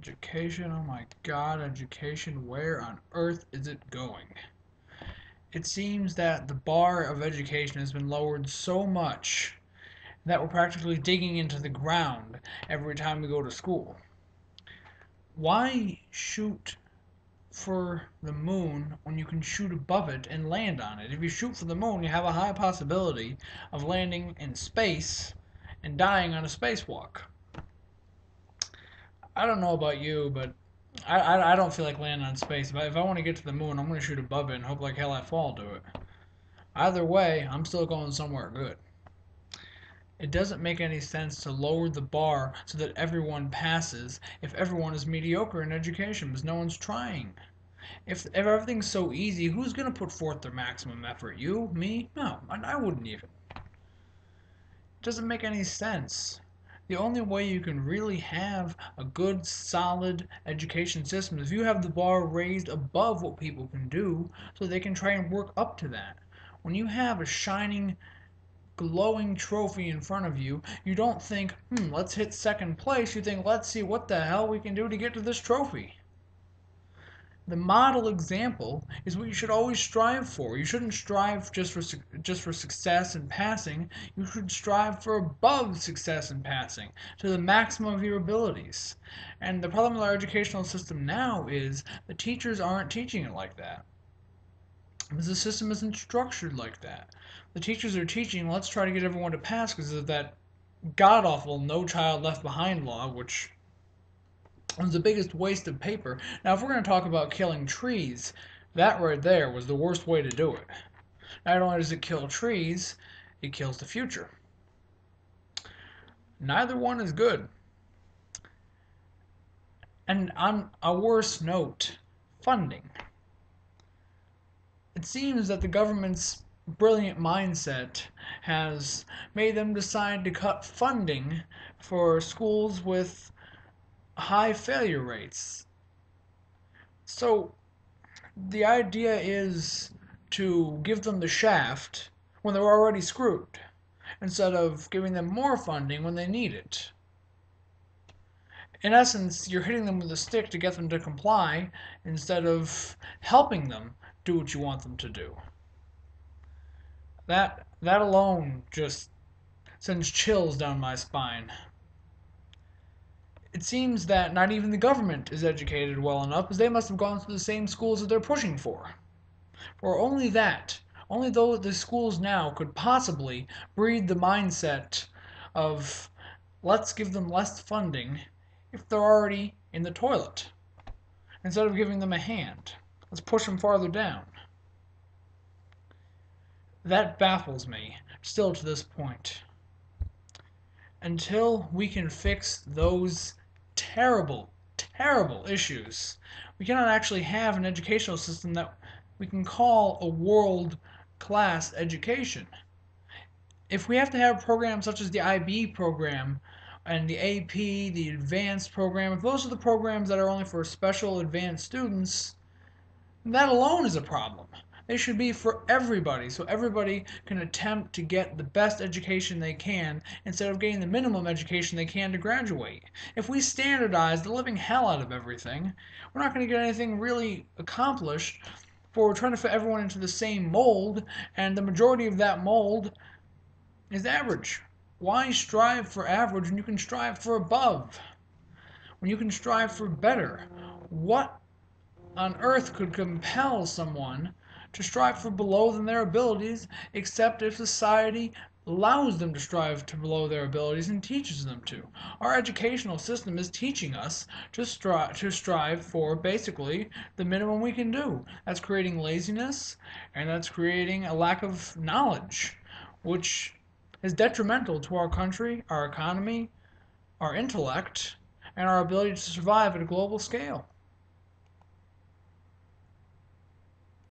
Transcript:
Education, oh my god, education, where on earth is it going? It seems that the bar of education has been lowered so much that we're practically digging into the ground every time we go to school. Why shoot for the moon when you can shoot above it and land on it? If you shoot for the moon, you have a high possibility of landing in space and dying on a spacewalk. I don't know about you, but I don't feel like landing on space. If I want to get to the moon, I'm going to shoot above it and hope like hell I fall to it. Either way, I'm still going somewhere good. It doesn't make any sense to lower the bar so that everyone passes if everyone is mediocre in education because no one's trying. If everything's so easy, who's going to put forth their maximum effort? You? Me? No, I wouldn't even. It doesn't make any sense. The only way you can really have a good, solid education system is if you have the bar raised above what people can do so they can try and work up to that. When you have a shining, glowing trophy in front of you, you don't think, let's hit second place. You think, let's see what the hell we can do to get to this trophy. The model example is what you should always strive for. You shouldn't strive just for success in passing. You should strive for above success in passing to the maximum of your abilities. And the problem with our educational system now is the teachers aren't teaching it like that. Because the system isn't structured like that. The teachers are teaching, let's try to get everyone to pass because of that god awful No Child Left Behind law, which was the biggest waste of paper. Now, if we're going to talk about killing trees, that right there was the worst way to do it. Not only does it kill trees, it kills the future. Neither one is good. And on a worse note, funding. It seems that the government's brilliant mindset has made them decide to cut funding for schools with high failure rates. So the idea is to give them the shaft when they're already screwed, instead of giving them more funding when they need it. In essence, you're hitting them with a stick to get them to comply instead of helping them do what you want them to do. That alone just sends chills down my spine. It seems that not even the government is educated well enough, because they must have gone through the same schools that they're pushing for. Or only though the schools now could possibly breed the mindset of let's give them less funding if they're already in the toilet, instead of giving them a hand. Let's push them farther down. That baffles me, still to this point. Until we can fix those terrible, terrible issues, we cannot actually have an educational system that we can call a world-class education. If we have to have programs such as the IB program and the AP, the advanced program, if those are the programs that are only for special advanced students, that alone is a problem. They should be for everybody, so everybody can attempt to get the best education they can instead of getting the minimum education they can to graduate. If we standardize the living hell out of everything, we're not going to get anything really accomplished, for we're trying to fit everyone into the same mold, and the majority of that mold is average. Why strive for average when you can strive for above? When you can strive for better? What on earth could compel someone to strive for below than their abilities, except if society allows them to strive to below their abilities and teaches them to? Our educational system is teaching us to strive for basically the minimum we can do. That's creating laziness, and that's creating a lack of knowledge, which is detrimental to our country, our economy, our intellect, and our ability to survive at a global scale.